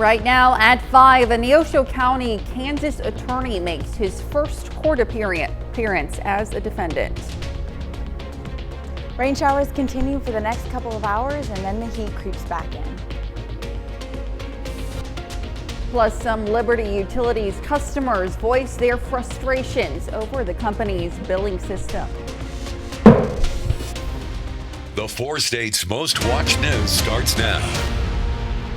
Right now at 5, a Neosho County, Kansas attorney makes his first court appearance as a defendant. Rain showers continue for the next couple of hours and then the heat creeps back in. Plus, some Liberty Utilities customers voice their frustrations over the company's billing system. The 4 states' most watched news starts now.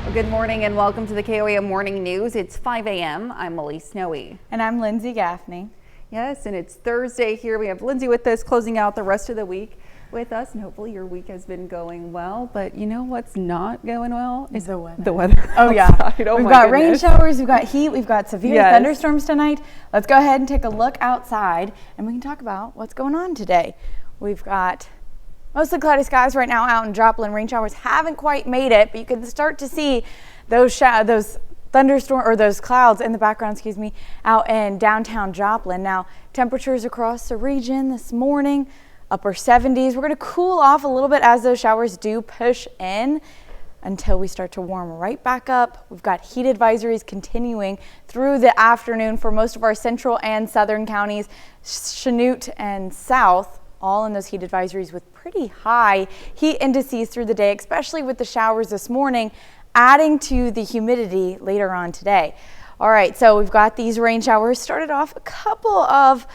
Well, good morning and welcome to the KOAM Morning News. It's 5 a.m. I'm Elise Snowy. And I'm Lindsay Gaffney. Yes, and it's Thursday here. We have Lindsay with us, closing out the rest of the week with us, and hopefully your week has been going well. But you know what's not going well is the weather. Oh yeah, oh, we've got rain showers, we've got heat, we've got severe thunderstorms tonight. Let's go ahead and take a look outside and we can talk about what's going on today. We've got mostly cloudy skies right now out in Joplin. Rain showers haven't quite made it, but you can start to see those thunderstorm or those clouds in the background, out in downtown Joplin. Now, temperatures across the region this morning, upper 70s. We're going to cool off a little bit as those showers do push in until we start to warm right back up. We've got heat advisories continuing through the afternoon for most of our central and southern counties, Chanute and south, all in those heat advisories with pretty high heat indices through the day, especially with the showers this morning, adding to the humidity later on today. All right, so we've got these rain showers. Started off a couple of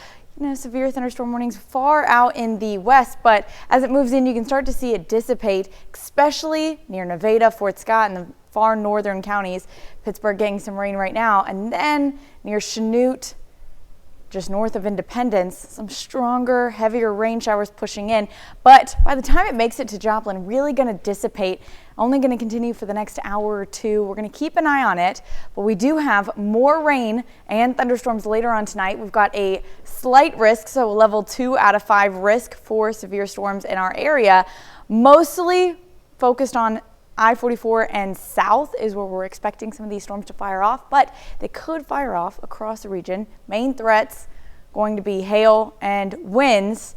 severe thunderstorm warnings far out in the west, but as it moves in, you can start to see it dissipate, especially near Nevada, Fort Scott, and the far northern counties. Pittsburgh getting some rain right now, and then near Chanute, just north of Independence, some stronger, heavier rain showers pushing in. But by the time it makes it to Joplin, really going to dissipate, only going to continue for the next hour or two. We're going to keep an eye on it, but we do have more rain and thunderstorms later on tonight. We've got a slight risk, so a level 2 out of 5 risk for severe storms in our area, mostly focused on I-44 and south is where we're expecting some of these storms to fire off, but they could fire off across the region. Main threats going to be hail and winds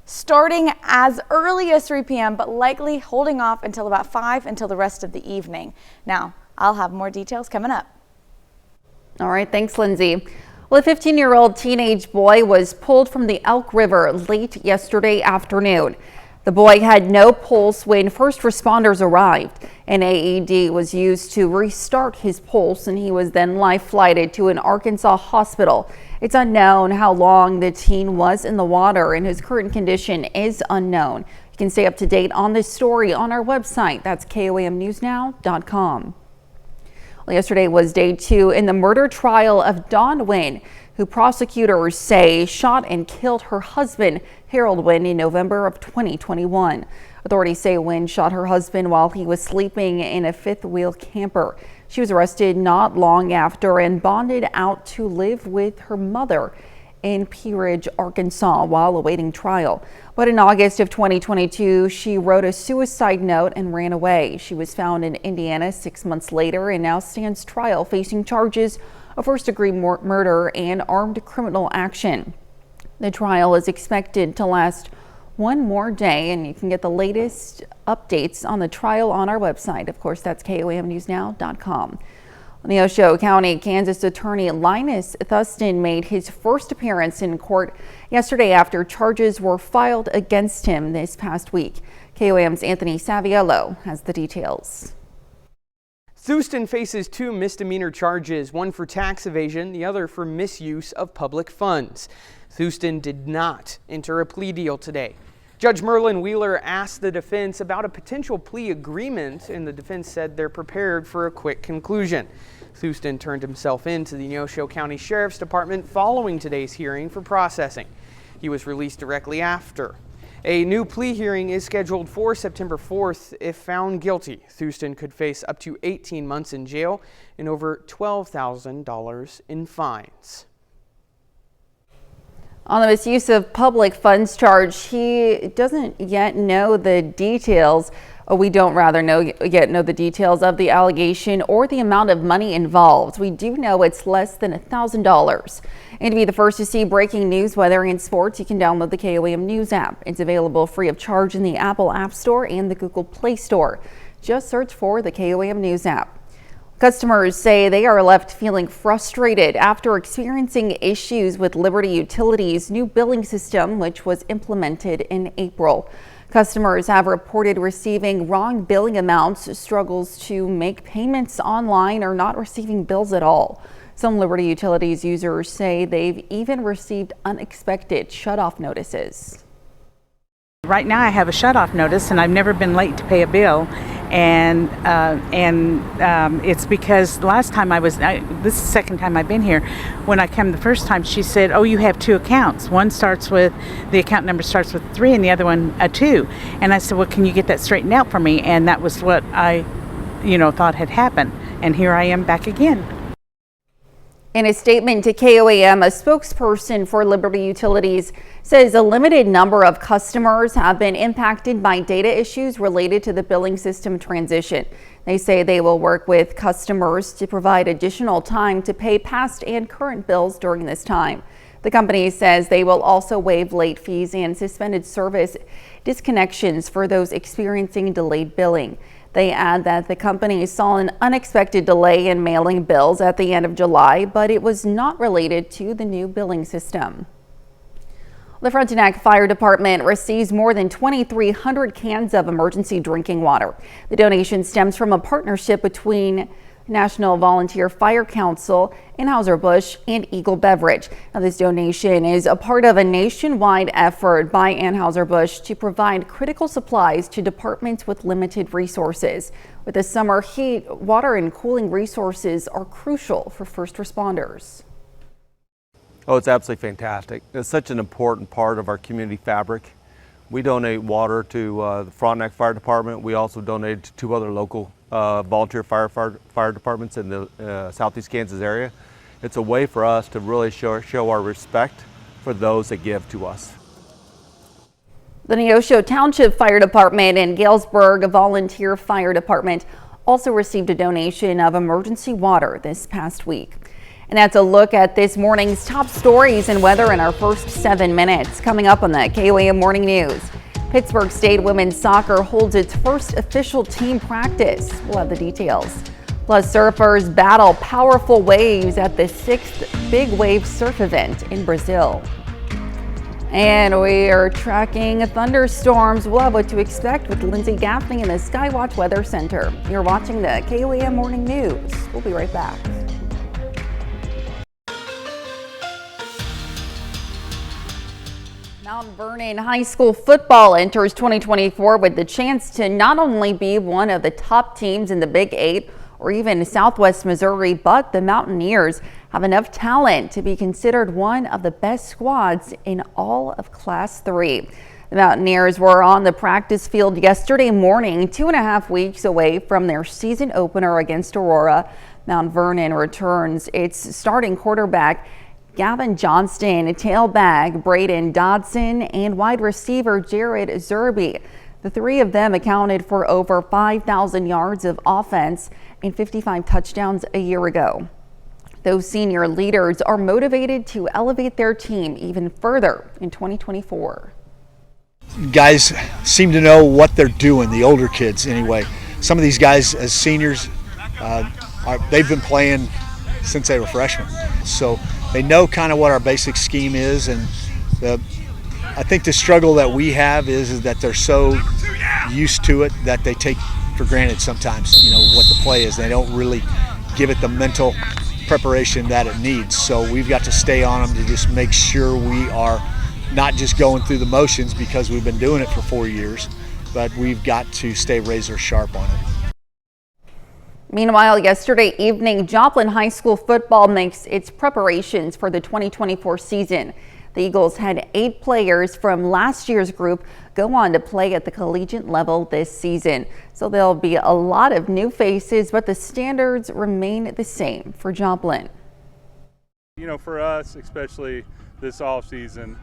starting as early as 3 p.m., but likely holding off until about 5 until the rest of the evening. Now, I'll have more details coming up. All right, thanks, Lindsay. Well, a 15-year-old teenage boy was pulled from the Elk River late yesterday afternoon. The boy had no pulse when first responders arrived. An AED was used to restart his pulse, and he was then life-flighted to an Arkansas hospital. It's unknown how long the teen was in the water, and his current condition is unknown. You can stay up to date on this story on our website. That's KOAMnewsnow.com. Well, yesterday was day 2 in the murder trial of Dawn Wynn, who prosecutors say shot and killed her husband, Harold Wynn, in November of 2021. Authorities say Wynn shot her husband while he was sleeping in a fifth-wheel camper. She was arrested not long after and bonded out to live with her mother in Pea Ridge, Arkansas, while awaiting trial. But in August of 2022, she wrote a suicide note and ran away. She was found in Indiana 6 months later and now stands trial facing charges of first-degree murder and armed criminal action. The trial is expected to last one more day, and you can get the latest updates on the trial on our website. Of course, that's KOAMnewsnow.com. Neosho County, Kansas attorney Linus Thuston made his first appearance in court yesterday after charges were filed against him this past week. KOAM's Anthony Saviello has the details. Thuston faces 2 misdemeanor charges, one for tax evasion, the other for misuse of public funds. Thuston did not enter a plea deal today. Judge Merlin Wheeler asked the defense about a potential plea agreement, and the defense said they're prepared for a quick conclusion. Thuston turned himself in to the Neosho County Sheriff's Department following today's hearing for processing. He was released directly after. A new plea hearing is scheduled for September 4th. If found guilty, Thuston could face up to 18 months in jail and over $12,000 in fines. On the misuse of public funds charge, he doesn't yet know the details. We don't yet know the details of the allegation or the amount of money involved. We do know it's less than $1,000. And to be the first to see breaking news, weather, and sports, you can download the KOAM News app. It's available free of charge in the Apple App Store and the Google Play Store. Just search for the KOAM News app. Customers say they are left feeling frustrated after experiencing issues with Liberty Utilities' new billing system, which was implemented in April. Customers have reported receiving wrong billing amounts, struggles to make payments online, or not receiving bills at all. Some Liberty Utilities users say they've even received unexpected shutoff notices. Right now I have a shutoff notice and I've never been late to pay a bill, and it's because last time this is the second time I've been here. When I came the first time, she said, oh, you have two accounts. One starts with, the account number starts with 3 and the other one a 2. And I said, well, can you get that straightened out for me? And that was what I thought had happened. And here I am back again. In a statement to KOAM, a spokesperson for Liberty Utilities says a limited number of customers have been impacted by data issues related to the billing system transition. They say they will work with customers to provide additional time to pay past and current bills during this time. The company says they will also waive late fees and suspended service disconnections for those experiencing delayed billing. They add that the company saw an unexpected delay in mailing bills at the end of July, but it was not related to the new billing system. The Frontenac Fire Department receives more than 2,300 cans of emergency drinking water. The donation stems from a partnership between National Volunteer Fire Council, Anheuser-Busch, and Eagle Beverage. Now, this donation is a part of a nationwide effort by Anheuser-Busch to provide critical supplies to departments with limited resources. With the summer heat, water and cooling resources are crucial for first responders. Oh, it's absolutely fantastic. It's such an important part of our community fabric. We donate water to the Frontenac Fire Department. We also donate to 2 other local volunteer fire departments in the Southeast Kansas area. It's a way for us to really show our respect for those that give to us. The Neosho Township Fire Department and Galesburg Volunteer Fire Department also received a donation of emergency water this past week. And that's a look at this morning's top stories and weather in our first 7 minutes. Coming up on the KOAM Morning News. Pittsburgh State women's soccer holds its first official team practice. We'll have the details. Plus, surfers battle powerful waves at the 6th Big Wave Surf event in Brazil. And we are tracking thunderstorms. We'll have what to expect with Lindsay Gaffney in the Skywatch Weather Center. You're watching the KOAM Morning News. We'll be right back. Mount Vernon High School football enters 2024 with the chance to not only be one of the top teams in the Big 8 or even Southwest Missouri, but the Mountaineers have enough talent to be considered one of the best squads in all of Class 3. The Mountaineers were on the practice field yesterday morning, 2.5 weeks away from their season opener against Aurora. Mount Vernon returns its starting quarterback Gavin Johnston, tailback Braden Dodson, and wide receiver Jared Zerby. The 3 of them accounted for over 5,000 yards of offense and 55 touchdowns a year ago. Those senior leaders are motivated to elevate their team even further in 2024. Guys seem to know what they're doing, the older kids anyway. Some of these guys as seniors, they've been playing since they were freshmen. So they know kind of what our basic scheme is, and I think the struggle that we have is that they're so used to it that they take for granted sometimes, what the play is. They don't really give it the mental preparation that it needs. So we've got to stay on them to just make sure we are not just going through the motions because we've been doing it for 4 years, but we've got to stay razor sharp on it. Meanwhile, yesterday evening, Joplin High School football makes its preparations for the 2024 season. The Eagles had 8 players from last year's group go on to play at the collegiate level this season. So there'll be a lot of new faces, but the standards remain the same for Joplin. For us, especially this off season,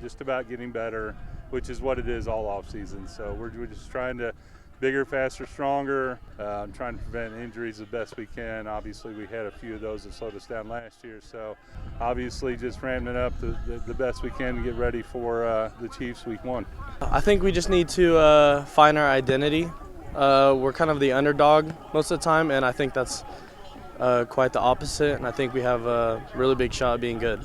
just about getting better, which is what it is all off season. So we're just trying to bigger, faster, stronger, trying to prevent injuries the best we can. Obviously, we had a few of those that slowed us down last year. So obviously just ramping up the best we can to get ready for the Chiefs week 1. I think we just need to find our identity We're kind of the underdog most of the time, and I think that's quite the opposite, and I think we have a really big shot at being good.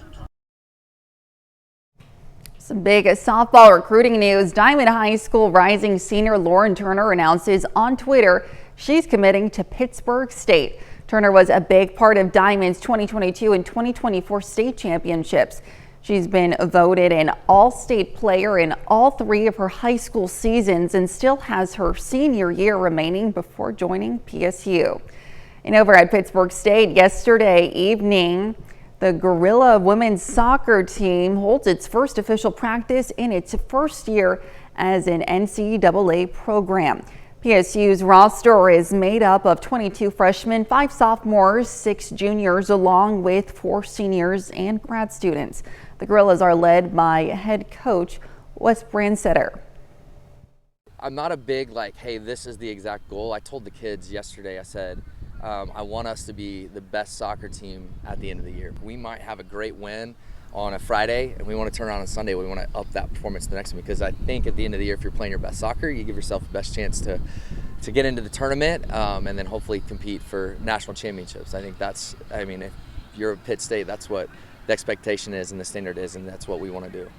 Some big softball recruiting news. Diamond High School rising senior Lauren Turner announces on Twitter she's committing to Pittsburg State. Turner was a big part of Diamond's 2022 and 2024 state championships. She's been voted an all-state player in all 3 of her high school seasons and still has her senior year remaining before joining PSU. And over at Pittsburg State yesterday evening, the Gorilla women's soccer team holds its first official practice in its first year as an NCAA program. PSU's roster is made up of 22 freshmen, 5 sophomores, 6 juniors, along with 4 seniors and grad students. The Gorillas are led by head coach Wes Brandsetter. I'm not a big hey, this is the exact goal. I told the kids yesterday, I said, I want us to be the best soccer team at the end of the year. We might have a great win on a Friday and we want to turn around on Sunday. We want to up that performance the next one, because I think at the end of the year, if you're playing your best soccer, you give yourself the best chance to get into the tournament and then hopefully compete for national championships. I think if you're at Pitt State, that's what the expectation is and the standard is, and that's what we want to do.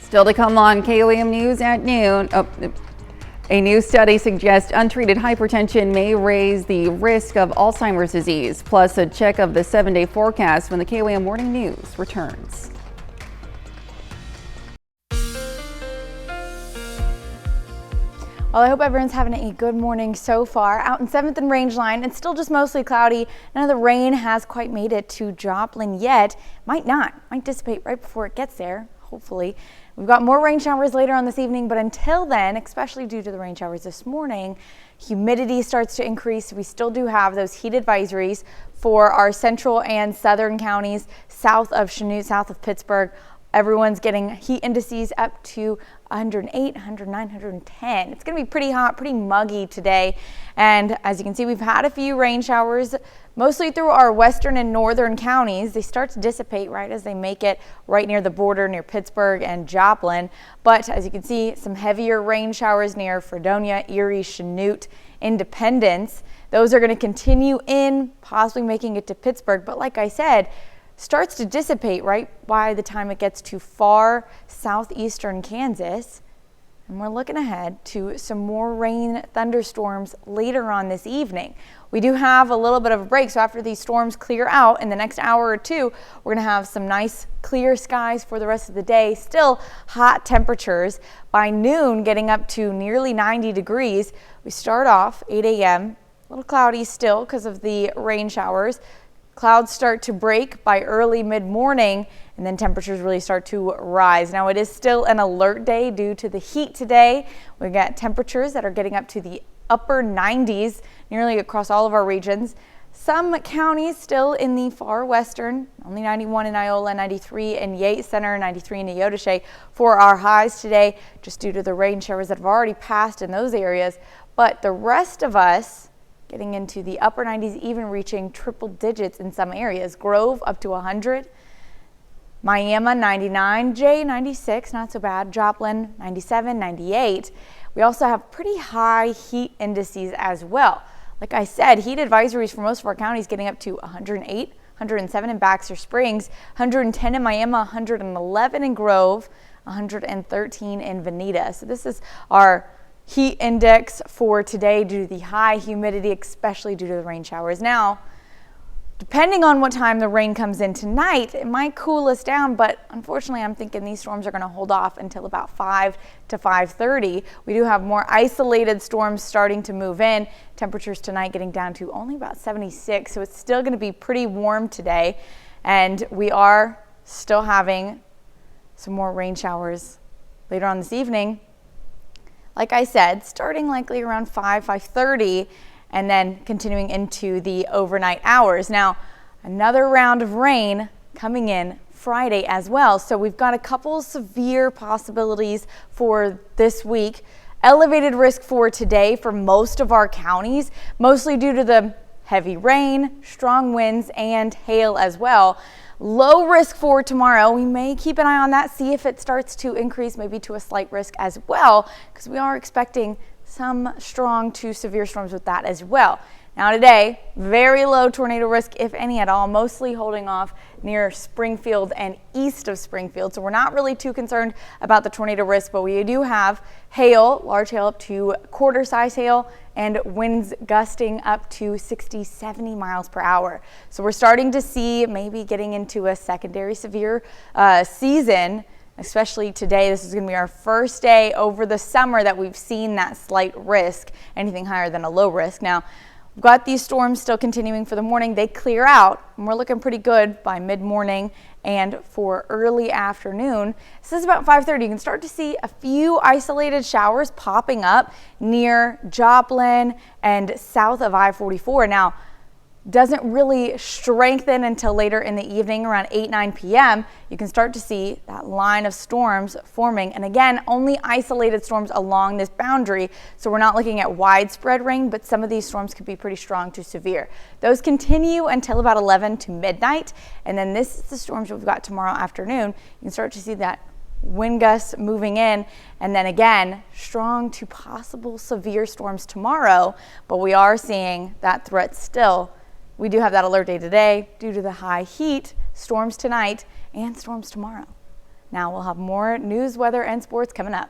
Still to come on KOAM News at noon. A new study suggests untreated hypertension may raise the risk of Alzheimer's disease. Plus, a check of the 7-day forecast when the KOAM Morning News returns. Well, I hope everyone's having a good morning so far. Out in 7th and Rangeline, it's still just mostly cloudy. None of the rain has quite made it to Joplin yet. Might dissipate right before it gets there, hopefully. We've got more rain showers later on this evening, but until then, especially due to the rain showers this morning, humidity starts to increase. We still do have those heat advisories for our central and southern counties, south of Chanute, south of Pittsburgh. Everyone's getting heat indices up to 108, 109, 110. It's going to be pretty hot, pretty muggy today. And as you can see, we've had a few rain showers, mostly through our western and northern counties. They start to dissipate right as they make it right near the border, near Pittsburgh and Joplin. But as you can see, some heavier rain showers near Fredonia, Erie, Chanute, Independence. Those are going to continue in, possibly making it to Pittsburgh. But like I said, starts to dissipate right by the time it gets to far southeastern Kansas. And we're looking ahead to some more rain thunderstorms later on this evening. We do have a little bit of a break, so after these storms clear out in the next hour or two, we're going to have some nice clear skies for the rest of the day. Still hot temperatures. By noon, getting up to nearly 90 degrees. We start off 8 a.m. A little cloudy still because of the rain showers. Clouds start to break by early mid-morning, and then temperatures really start to rise. Now, it is still an alert day due to the heat today. We've got temperatures that are getting up to the upper 90s nearly across all of our regions. Some counties still in the far western, only 91 in Iola, 93 in Yates Center, 93 in Neodesha for our highs today, just due to the rain showers that have already passed in those areas. But the rest of us, getting into the upper 90s, even reaching triple digits in some areas. Grove up to 100. Miami 99, Jay 96, not so bad. Joplin 97, 98. We also have pretty high heat indices as well. Like I said, heat advisories for most of our counties getting up to 108, 107 in Baxter Springs, 110 in Miami, 111 in Grove, 113 in Veneta. So this is our heat index for today due to the high humidity, especially due to the rain showers. Now, depending on what time the rain comes in tonight, it might cool us down, but unfortunately, I'm thinking these storms are going to hold off until about 5 to 5:30. We do have more isolated storms starting to move in. Temperatures tonight getting down to only about 76, so it's still going to be pretty warm today. And we are still having some more rain showers later on this evening. Like I said, starting likely around 5:30, and then continuing into the overnight hours. Now, another round of rain coming in Friday as well. So we've got a couple severe possibilities for this week. Elevated risk for today for most of our counties, mostly due to the heavy rain, strong winds, and hail as well. low risk for tomorrow. We may keep an eye on that, see if it starts to increase, maybe to a slight risk as well, because we are expecting some strong to severe storms with that as well. Now today, very low tornado risk, if any at all, mostly holding off near Springfield and east of Springfield. So we're not really too concerned about the tornado risk, but we do have hail, large hail up to quarter-size hail, and winds gusting up to 60, 70 miles per hour. So we're starting to see maybe getting into a secondary severe season. Especially today, this is going to be our first day over the summer that we've seen that slight risk, anything higher than a low risk. Now, we've got these storms still continuing for the morning. They clear out, and we're looking pretty good by mid-morning and for early afternoon. This is about 5:30. You can start to see a few isolated showers popping up near Joplin and south of I-44. Now, doesn't really strengthen until later in the evening around 8, 9 p.m. You can start to see that line of storms forming. And again, only isolated storms along this boundary. So we're not looking at widespread rain, but some of these storms could be pretty strong to severe. Those continue until about 11 to midnight. And then this is the storms we've got tomorrow afternoon. You can start to see that wind gusts moving in, and then again, strong to possible severe storms tomorrow. But we are seeing that threat still. We do have that alert day today due to the high heat, storms tonight, and storms tomorrow. Now we'll have more news, weather, and sports coming up.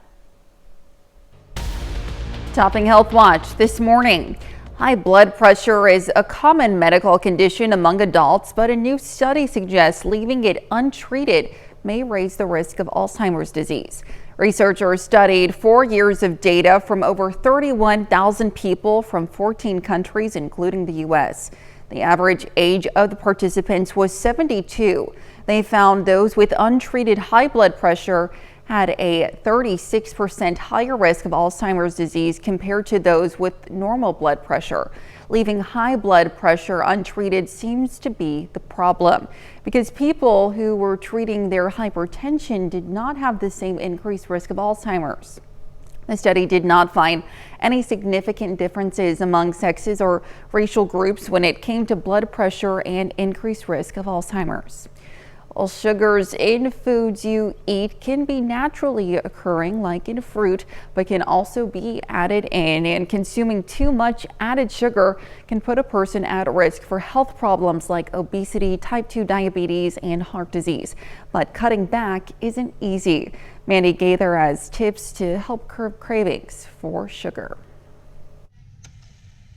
Topping Health Watch this morning. High blood pressure is a common medical condition among adults, but a new study suggests leaving it untreated may raise the risk of Alzheimer's disease. Researchers studied 4 years of data from over 31,000 people from 14 countries, including the U.S. The average age of the participants was 72. They found those with untreated high blood pressure had a 36% higher risk of Alzheimer's disease compared to those with normal blood pressure. Leaving high blood pressure untreated seems to be the problem because people who were treating their hypertension did not have the same increased risk of Alzheimer's. The study did not find any significant differences among sexes or racial groups when it came to blood pressure and increased risk of Alzheimer's. Well, sugars in foods you eat can be naturally occurring, like in fruit, but can also be added in. And consuming too much added sugar can put a person at risk for health problems like obesity, type 2 diabetes, and heart disease. But cutting back isn't easy. Mandy Gaither has tips to help curb cravings for sugar.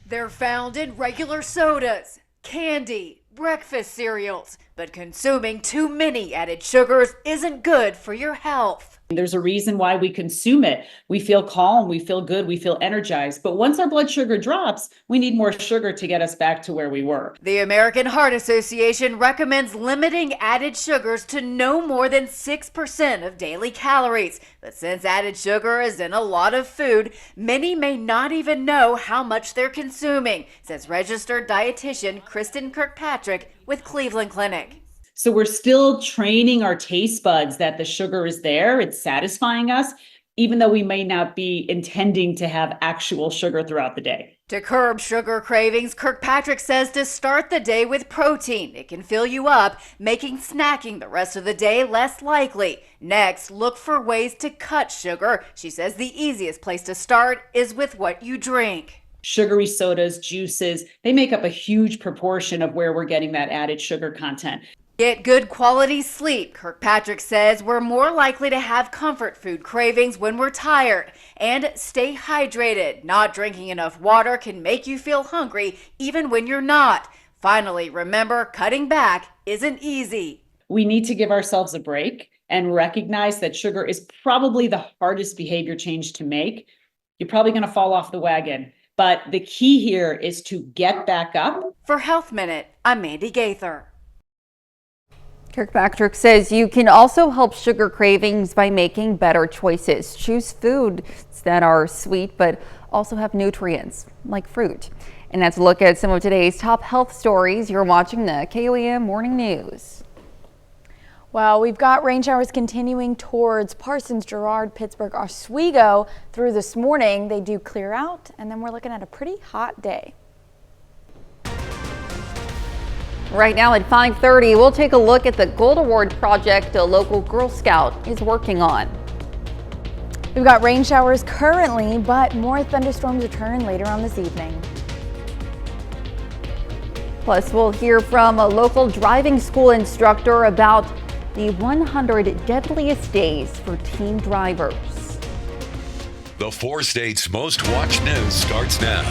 They're found in regular sodas, candy, breakfast cereals, but consuming too many added sugars isn't good for your health. There's a reason why we consume it. We feel calm, we feel good, we feel energized. But once our blood sugar drops, we need more sugar to get us back to where we were. The American Heart Association recommends limiting added sugars to no more than 6% of daily calories. But since added sugar is in a lot of food, many may not even know how much they're consuming, says registered dietitian Kristen Kirkpatrick with Cleveland Clinic. So we're still training our taste buds that the sugar is there, it's satisfying us, even though we may not be intending to have actual sugar throughout the day. To curb sugar cravings, Kirkpatrick says to start the day with protein. It can fill you up, making snacking the rest of the day less likely. Next, look for ways to cut sugar. She says the easiest place to start is with what you drink. Sugary sodas, juices, they make up a huge proportion of where we're getting that added sugar content. Get good quality sleep. Kirkpatrick says we're more likely to have comfort food cravings when we're tired. And stay hydrated. Not drinking enough water can make you feel hungry even when you're not. Finally, remember, cutting back isn't easy. We need to give ourselves a break and recognize that sugar is probably the hardest behavior change to make. You're probably going to fall off the wagon. But the key here is to get back up. For Health Minute, I'm Mandy Gaither. Kirkpatrick says you can also help sugar cravings by making better choices. Choose foods that are sweet but also have nutrients, like fruit. And that's a look at some of today's top health stories. You're watching the KOAM Morning News. Well, we've got rain showers continuing towards Parsons, Girard, Pittsburgh, Oswego through this morning. They do clear out, and then we're looking at a pretty hot day. Right now at 5:30, we'll take a look at the Gold Award project a local Girl Scout is working on. We've got rain showers currently, but more thunderstorms return later on this evening. Plus, we'll hear from a local driving school instructor about the 100 deadliest days for teen drivers. The 4 states' most watched news starts now.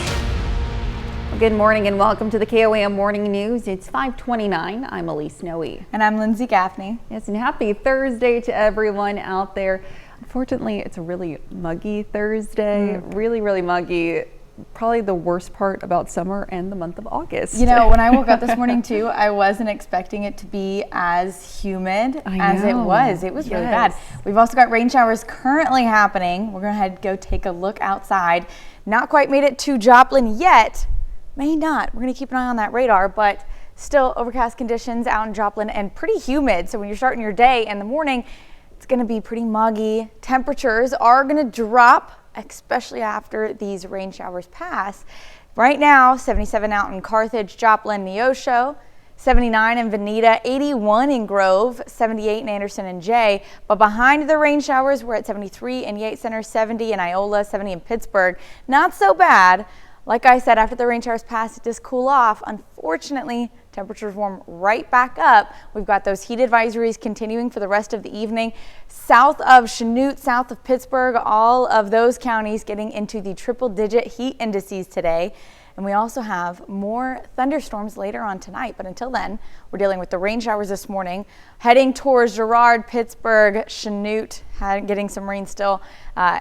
Good morning and welcome to the KOAM Morning News. It's 5:29. I'm Elise Noe. And I'm Lindsay Gaffney. Yes, and happy Thursday to everyone out there. Unfortunately, it's a really muggy Thursday. Really muggy. Probably the worst part about summer and the month of August. You know, when I woke up this morning too, I wasn't expecting it to be as humid as it was. It was really bad. We've also got rain showers currently happening. We're going to go take a look outside. Not quite made it to Joplin yet. May not. We're going to keep an eye on that radar, but still overcast conditions out in Joplin and pretty humid. So when you're starting your day in the morning, it's going to be pretty muggy. Temperatures are going to drop, especially after these rain showers pass. Right now, 77 out in Carthage, Joplin, Neosho, 79 in Veneta, 81 in Grove, 78 in Anderson and Jay. But behind the rain showers, we're at 73 in Yates Center, 70 in Iola, 70 in Pittsburgh. Not so bad. Like I said, after the rain showers pass, it does cool off. Unfortunately, temperatures warm right back up. We've got those heat advisories continuing for the rest of the evening. South of Chanute, south of Pittsburgh, all of those counties getting into the triple-digit heat indices today. And we also have more thunderstorms later on tonight. But until then, we're dealing with the rain showers this morning, heading towards Girard, Pittsburgh, Chanute, getting some rain still,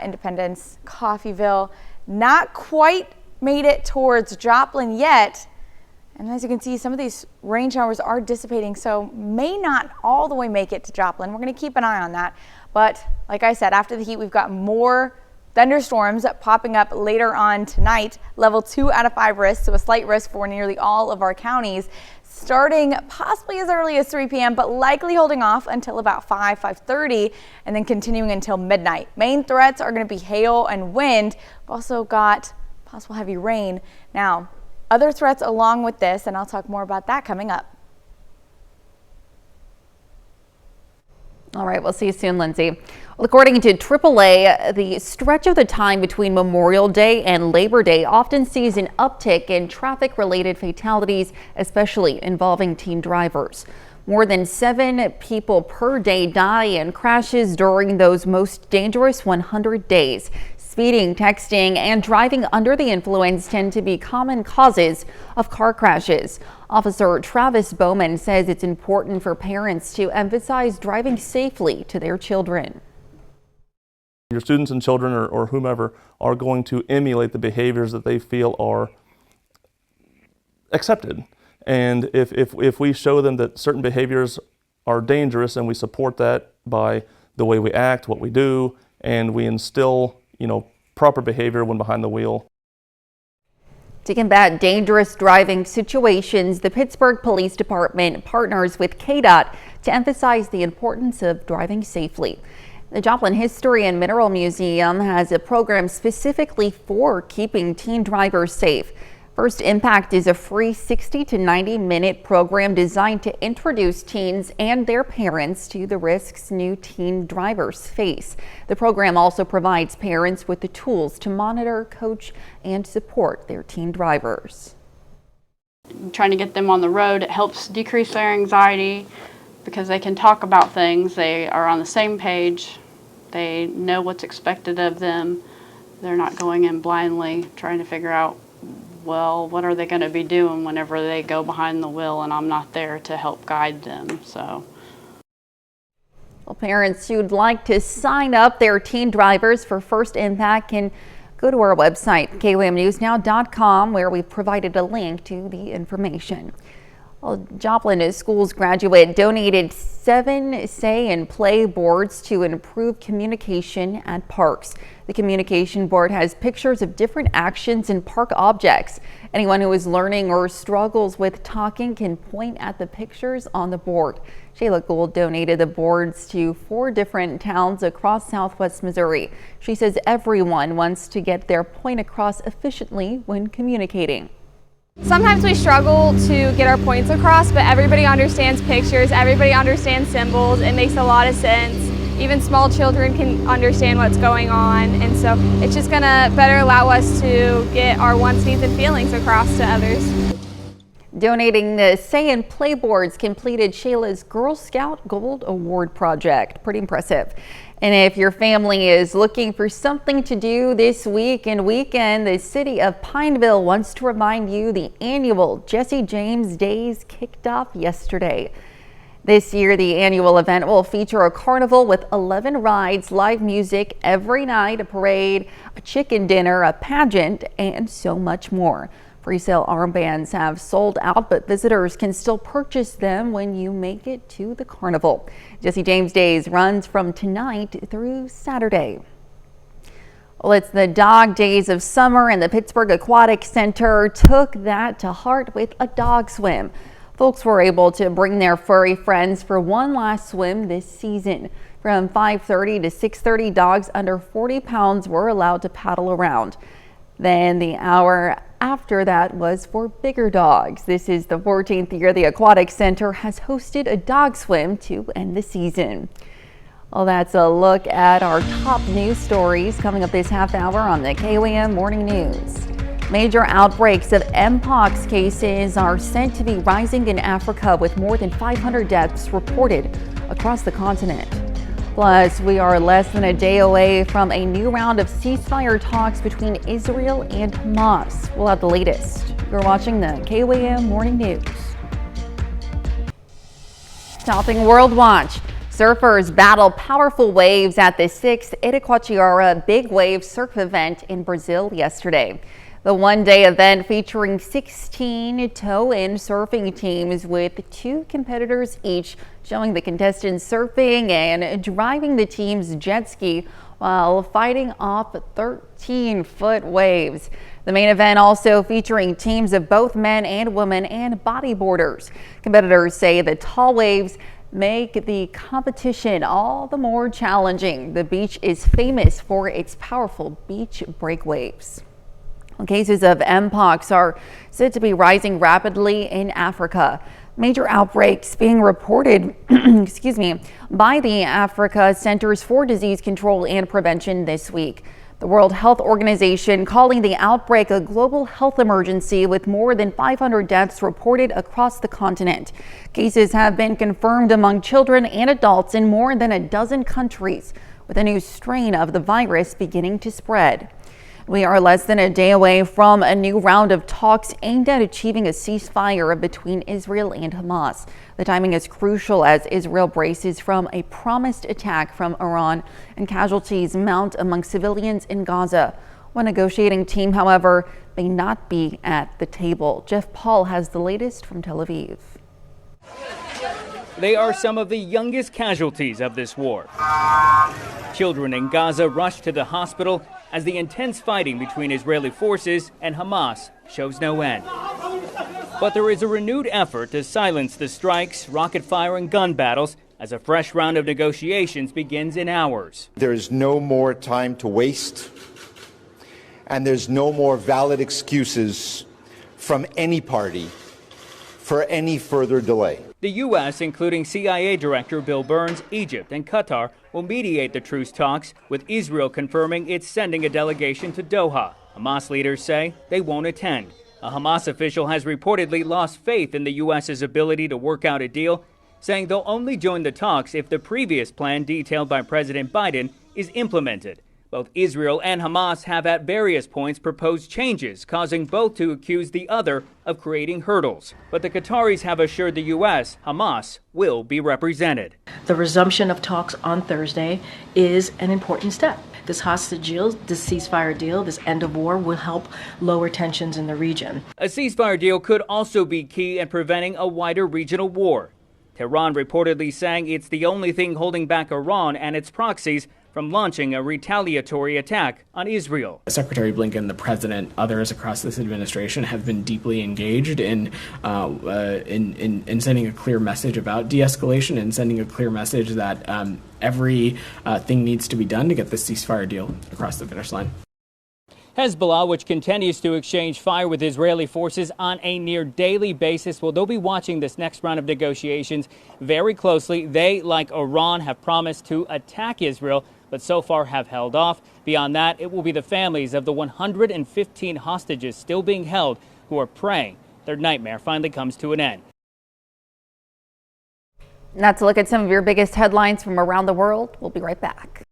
Independence, Coffeyville. Not quite made it towards Joplin yet. And as you can see, some of these rain showers are dissipating, so may not all the way make it to Joplin. We're going to keep an eye on that. But like I said, after the heat, we've got more thunderstorms popping up later on tonight. Level 2 out of 5 risk, so a slight risk for nearly all of our counties, starting possibly as early as 3 p.m., but likely holding off until about 5:30, and then continuing until midnight. Main threats are going to be hail and wind. We've also got possible heavy rain. Now, other threats along with this, and I'll talk more about that coming up. All right, we'll see you soon, Lindsay. Well, according to AAA, the stretch of the time between Memorial Day and Labor Day often sees an uptick in traffic-related fatalities, especially involving teen drivers. More than 7 people per day die in crashes during those most dangerous 100 days. Speeding, texting, and driving under the influence tend to be common causes of car crashes. Officer Travis Bowman says it's important for parents to emphasize driving safely to their children. Your students and children or whomever are going to emulate the behaviors that they feel are accepted. And if we show them that certain behaviors are dangerous and we support that by the way we act, what we do, and we instill proper behavior when behind the wheel. To combat dangerous driving situations, the Pittsburgh Police Department partners with KDOT to emphasize the importance of driving safely. The Joplin History and Mineral Museum has a program specifically for keeping teen drivers safe. First Impact is a free 60 to 90-minute program designed to introduce teens and their parents to the risks new teen drivers face. The program also provides parents with the tools to monitor, coach, and support their teen drivers. Trying to get them on the road, it helps decrease their anxiety because they can talk about things. They are on the same page. They know what's expected of them. They're not going in blindly trying to figure out, well, what are they going to be doing whenever they go behind the wheel and I'm not there to help guide them. So, well, parents who'd like to sign up their teen drivers for First Impact can go to our website, KOAMnewsnow.com, where we've provided a link to the information. Well, Joplin Schools graduate donated 7 Say and Play boards to improve communication at parks. The communication board has pictures of different actions and park objects. Anyone who is learning or struggles with talking can point at the pictures on the board. Shayla Gould donated the boards to 4 different towns across Southwest Missouri. She says everyone wants to get their point across efficiently when communicating. Sometimes we struggle to get our points across, but everybody understands pictures, everybody understands symbols. It makes a lot of sense. Even small children can understand what's going on, and so it's just gonna better allow us to get our wants, needs, and feelings across to others. Donating the Say and Play boards completed Shayla's Girl Scout Gold Award project. Pretty impressive. And if your family is looking for something to do this week and weekend, the city of Pineville wants to remind you the annual Jesse James Days kicked off yesterday. This year, the annual event will feature a carnival with 11 rides, live music every night, a parade, a chicken dinner, a pageant, and so much more. Pre-sale armbands have sold out, but visitors can still purchase them when you make it to the carnival. Jesse James Days runs from tonight through Saturday. Well, it's the dog days of summer, and the Pittsburgh Aquatic Center took that to heart with a dog swim. Folks were able to bring their furry friends for one last swim this season. From 5:30 to 6:30, dogs under 40 pounds were allowed to paddle around. Then the hour after that was for bigger dogs. This is the 14th year the Aquatic Center has hosted a dog swim to end the season. Well, that's a look at our top news stories coming up this half hour on the KOAM Morning News. Major outbreaks of Mpox cases are said to be rising in Africa, with more than 500 deaths reported across the continent. Plus, we are less than a day away from a new round of ceasefire talks between Israel and Hamas. We'll have the latest. You're watching the KOAM Morning News. Topping World Watch. Surfers battle powerful waves at the 6th Itacoatiara Big Wave Surf event in Brazil yesterday. The one-day event featuring 16 tow-in surfing teams with 2 competitors each, showing the contestants surfing and driving the team's jet ski while fighting off 13-foot waves. The main event also featuring teams of both men and women and bodyboarders. Competitors say the tall waves make the competition all the more challenging. The beach is famous for its powerful beach break waves. Cases of Mpox are said to be rising rapidly in Africa. Major outbreaks being reported by the Africa Centers for Disease Control and Prevention this week. The World Health Organization calling the outbreak a global health emergency, with more than 500 deaths reported across the continent. Cases have been confirmed among children and adults in more than a dozen countries, with a new strain of the virus beginning to spread. We are less than a day away from a new round of talks aimed at achieving a ceasefire between Israel and Hamas. The timing is crucial as Israel braces from a promised attack from Iran and casualties mount among civilians in Gaza. One negotiating team, however, may not be at the table. Jeff Paul has the latest from Tel Aviv. They are some of the youngest casualties of this war. Children in Gaza rushed to the hospital as the intense fighting between Israeli forces and Hamas shows no end. But there is a renewed effort to silence the strikes, rocket fire, and gun battles as a fresh round of negotiations begins in hours. There is no more time to waste, and there's no more valid excuses from any party for any further delay. The U.S., including CIA Director Bill Burns, Egypt, and Qatar, will mediate the truce talks, with Israel confirming it's sending a delegation to Doha. Hamas leaders say they won't attend. A Hamas official has reportedly lost faith in the U.S.'s ability to work out a deal, saying they'll only join the talks if the previous plan detailed by President Biden is implemented. Both Israel and Hamas have at various points proposed changes, causing both to accuse the other of creating hurdles. But the Qataris have assured the U.S. Hamas will be represented. The resumption of talks on Thursday is an important step. This hostage deal, this ceasefire deal, this end of war will help lower tensions in the region. A ceasefire deal could also be key in preventing a wider regional war. Tehran reportedly saying it's the only thing holding back Iran and its proxies from launching a retaliatory attack on Israel. Secretary Blinken, the president, others across this administration have been deeply engaged in sending a clear message about de-escalation and sending a clear message that every thing needs to be done to get this ceasefire deal across the finish line. Hezbollah, which continues to exchange fire with Israeli forces on a near daily basis, well, they'll be watching this next round of negotiations very closely. They, like Iran, have promised to attack Israel, but so far have held off. Beyond that, it will be the families of the 115 hostages still being held who are praying their nightmare finally comes to an end. That's a look at some of your biggest headlines from around the world. We'll be right back.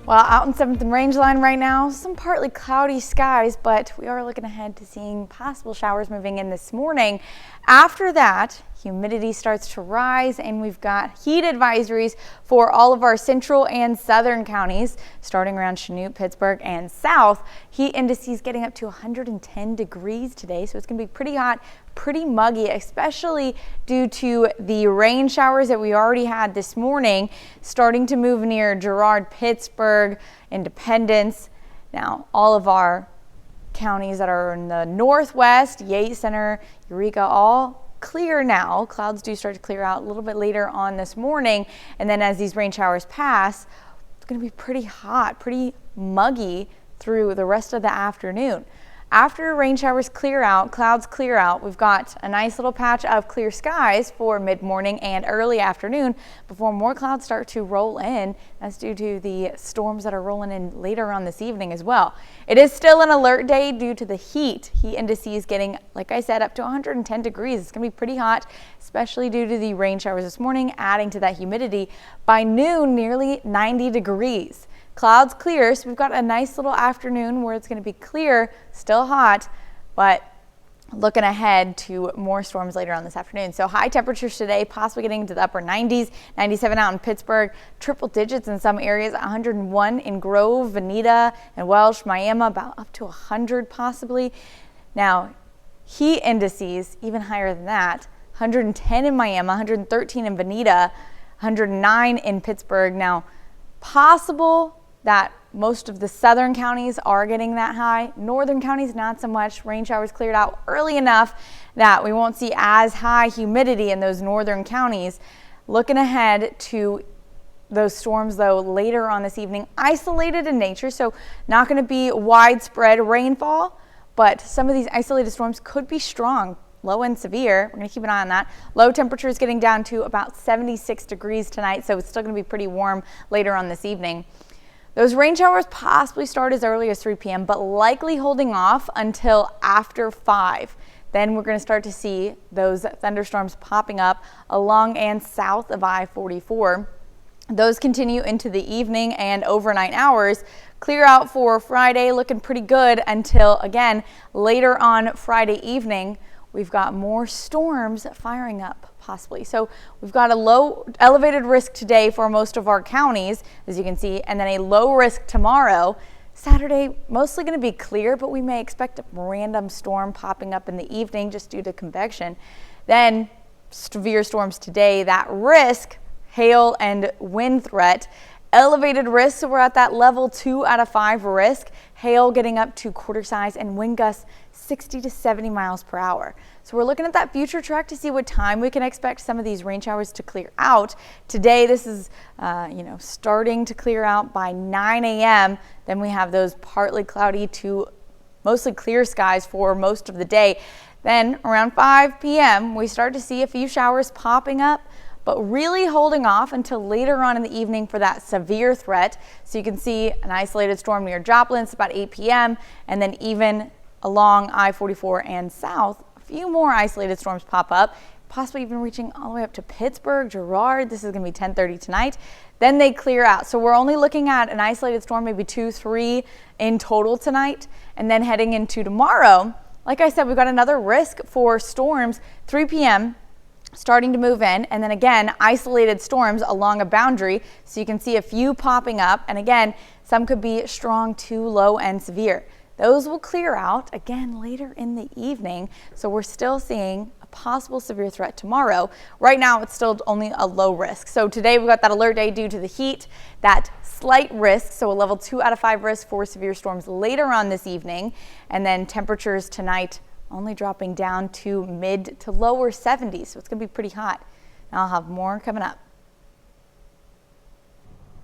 Well, out in 7th and Range Line right now, some partly cloudy skies, but we are looking ahead to seeing possible showers moving in this morning. After that, humidity starts to rise, and we've got heat advisories for all of our central and southern counties, starting around Chanute, Pittsburgh, and south. Heat indices getting up to 110 degrees today, so it's going to be pretty hot, pretty muggy, especially due to the rain showers that we already had this morning, starting to move near Girard, Pittsburgh, Independence. Now, all of our counties that are in the northwest, Yates Center, Eureka, all clear now. Clouds do start to clear out a little bit later on this morning, and then as these rain showers pass, it's going to be pretty hot, pretty muggy through the rest of the afternoon. After rain showers clear out, clouds clear out, we've got a nice little patch of clear skies for mid-morning and early afternoon before more clouds start to roll in. That's due to the storms that are rolling in later on this evening as well. It is still an alert day due to the heat. Heat indices getting, like I said, up to 110 degrees. It's going to be pretty hot, especially due to the rain showers this morning, adding to that humidity. By noon, nearly 90 degrees. Clouds clear, so we've got a nice little afternoon where it's going to be clear, still hot, but looking ahead to more storms later on this afternoon. So high temperatures today, possibly getting into the upper 90s, 97 out in Pittsburgh, triple digits in some areas, 101 in Grove, Veneta, and Welsh, Miami, about up to 100 possibly. Now, heat indices even higher than that, 110 in Miami, 113 in Veneta, 109 in Pittsburgh. Now, possible that most of the southern counties are getting that high. Northern counties, not so much. Rain showers cleared out early enough that we won't see as high humidity in those northern counties. Looking ahead to those storms, though, later on this evening, isolated in nature, so not going to be widespread rainfall, but some of these isolated storms could be strong, low and severe. We're going to keep an eye on that. Low temperatures getting down to about 76 degrees tonight, so it's still going to be pretty warm later on this evening. Those rain showers possibly start as early as 3 p.m., but likely holding off until after 5. Then we're going to start to see those thunderstorms popping up along and south of I-44. Those continue into the evening and overnight hours. Clear out for Friday, looking pretty good until, again, later on Friday evening. We've got more storms firing up possibly. So we've got a low elevated risk today for most of our counties, as you can see, and then a low risk tomorrow. Saturday, mostly going to be clear, but we may expect a random storm popping up in the evening just due to convection. Then severe storms today, that risk, hail and wind threat. Elevated risk, so we're at that level 2 out of 5 risk. Hail getting up to quarter size and wind gusts 60 to 70 miles per hour. So we're looking at that future track to see what time we can expect some of these rain showers to clear out. Today, this is, starting to clear out by 9 a.m. Then we have those partly cloudy to mostly clear skies for most of the day. Then around 5 p.m., we start to see a few showers popping up, but really holding off until later on in the evening for that severe threat. So you can see an isolated storm near Joplin, it's about 8 p.m., and then even along I-44 and south, a few more isolated storms pop up, possibly even reaching all the way up to Pittsburgh, Girard. This is going to be 10:30 tonight. Then they clear out. So we're only looking at an isolated storm, maybe 2, 3 in total tonight. And then heading into tomorrow, like I said, we've got another risk for storms, 3 p.m., starting to move in, and then again, isolated storms along a boundary. So you can see a few popping up, and again, some could be strong to low and severe. Those will clear out again later in the evening. So we're still seeing a possible severe threat tomorrow. Right now, it's still only a low risk. So today we've got that alert day due to the heat, that slight risk, so a level 2 out of 5 risk for severe storms later on this evening, and then temperatures tonight only dropping down to mid to lower 70s. So it's going to be pretty hot. Now I'll have more coming up.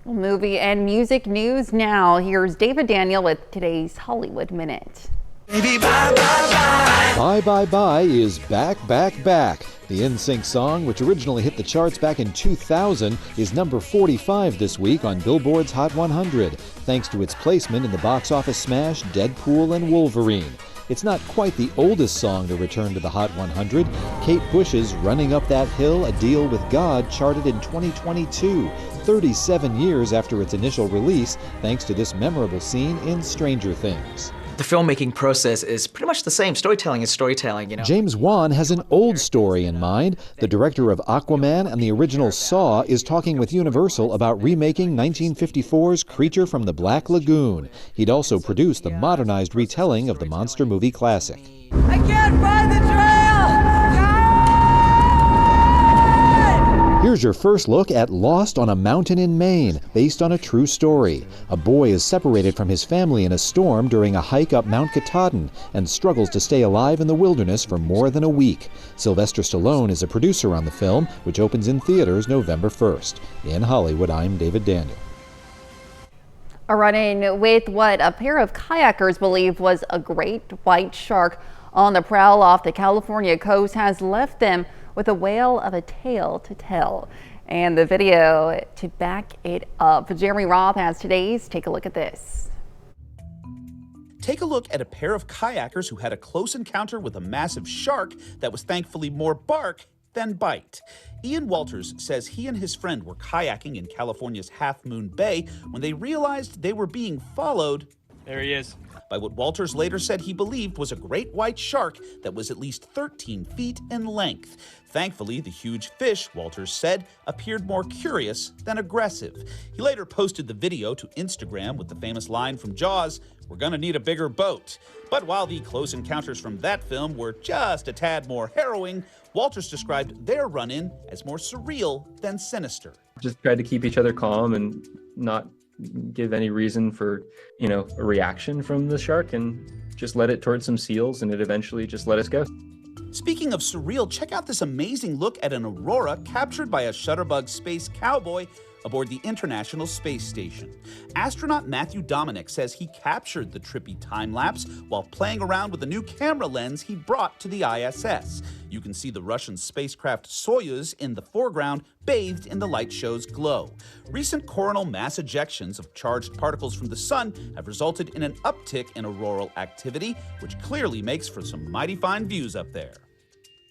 Movie and music news now. Here's David Daniel with today's Hollywood Minute. Baby, bye, bye, bye. Bye, bye, bye is back, back, back. The NSYNC song, which originally hit the charts back in 2000, is number 45 this week on Billboard's Hot 100, thanks to its placement in the box office smash Deadpool and Wolverine. It's not quite the oldest song to return to the Hot 100. Kate Bush's Running Up That Hill, A Deal with God charted in 2022, 37 years after its initial release, thanks to this memorable scene in Stranger Things. The filmmaking process is pretty much the same. Storytelling is storytelling, you know. James Wan has an old story in mind. The director of Aquaman and the original Saw is talking with Universal about remaking 1954's Creature from the Black Lagoon. He'd also produced the modernized retelling of the monster movie classic. I can't find the trail! Here's your first look at Lost on a Mountain in Maine, based on a true story. A boy is separated from his family in a storm during a hike up Mount Katahdin and struggles to stay alive in the wilderness for more than a week. Sylvester Stallone is a producer on the film, which opens in theaters November 1st. In Hollywood, I'm David Daniel. A run-in with what a pair of kayakers believe was a great white shark on the prowl off the California coast has left them with a whale of a tale to tell, and the video to back it up. Jeremy Roth has today's Take a Look at This. Take a look at a pair of kayakers who had a close encounter with a massive shark that was thankfully more bark than bite. Ian Walters says he and his friend were kayaking in California's Half Moon Bay when they realized they were being followed. There he is. By what Walters later said he believed was a great white shark that was at least 13 feet in length. Thankfully, the huge fish, Walters said, appeared more curious than aggressive. He later posted the video to Instagram with the famous line from Jaws, "We're gonna need a bigger boat." But while the close encounters from that film were just a tad more harrowing, Walters described their run-in as more surreal than sinister. Just tried to keep each other calm and not give any reason for, a reaction from the shark, and just led it towards some seals, and it eventually just let us go. Speaking of surreal, check out this amazing look at an aurora captured by a Shutterbug space cowboy aboard the International Space Station. Astronaut Matthew Dominic says he captured the trippy time-lapse while playing around with a new camera lens he brought to the ISS. You can see the Russian spacecraft Soyuz in the foreground, bathed in the light show's glow. Recent coronal mass ejections of charged particles from the sun have resulted in an uptick in auroral activity, which clearly makes for some mighty fine views up there.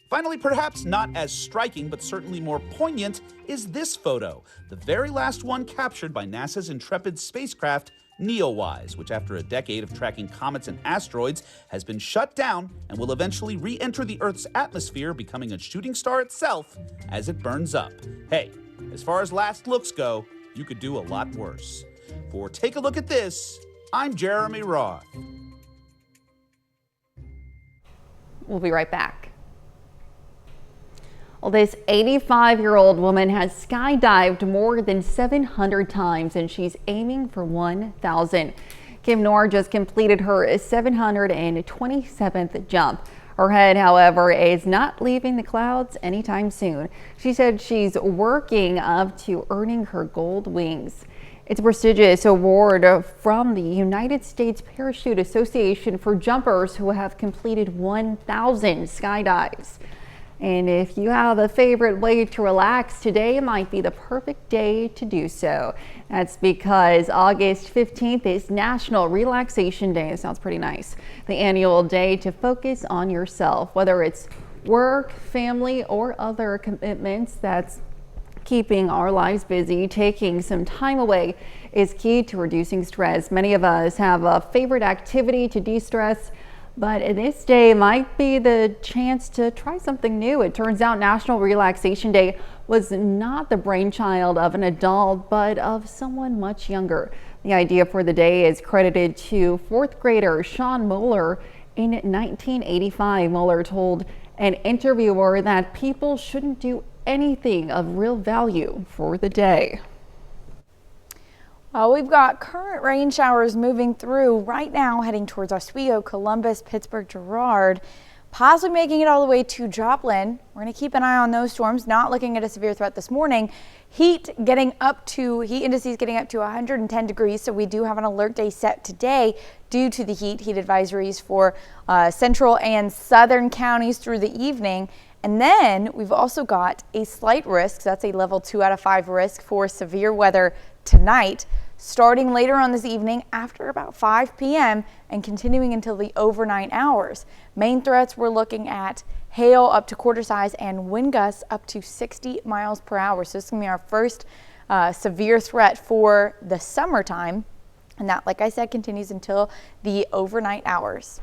Finally, perhaps not as striking, but certainly more poignant, is this photo, the very last one captured by NASA's Intrepid spacecraft, NEOWISE, which after a decade of tracking comets and asteroids has been shut down and will eventually re-enter the Earth's atmosphere, becoming a shooting star itself as it burns up. Hey, as far as last looks go, you could do a lot worse. For Take a Look at This, I'm Jeremy Roth. We'll be right back. Well, this 85-year-old woman has skydived more than 700 times, and she's aiming for 1,000. Kim Noor just completed her 727th jump. Her head, however, is not leaving the clouds anytime soon. She said she's working up to earning her gold wings. It's a prestigious award from the United States Parachute Association for jumpers who have completed 1,000 skydives. And if you have a favorite way to relax, today might be the perfect day to do so. That's because August 15th is National Relaxation Day. It sounds pretty nice. The annual day to focus on yourself, whether it's work, family, or other commitments that's keeping our lives busy. Taking some time away is key to reducing stress. Many of us have a favorite activity to de-stress, but this day might be the chance to try something new. It turns out National Relaxation Day was not the brainchild of an adult, but of someone much younger. The idea for the day is credited to fourth grader Sean Moeller. In 1985, Moeller told an interviewer that people shouldn't do anything of real value for the day. We've got current rain showers moving through right now, heading towards Oswego, Columbus, Pittsburgh, Girard. possibly making it all the way to Joplin. We're going to keep an eye on those storms, not looking at a severe threat this morning. Heat indices getting up to 110 degrees, so we do have an alert day set today due to the heat advisories for central and southern counties through the evening. And then we've also got a slight risk, so that's a level 2 out of 5 risk for severe weather tonight, starting later on this evening after about 5 p.m. and continuing until the overnight hours. Main threats, we're looking at hail up to quarter size and wind gusts up to 60 miles per hour. So this is going to be our first severe threat for the summertime. And that, like I said, continues until the overnight hours.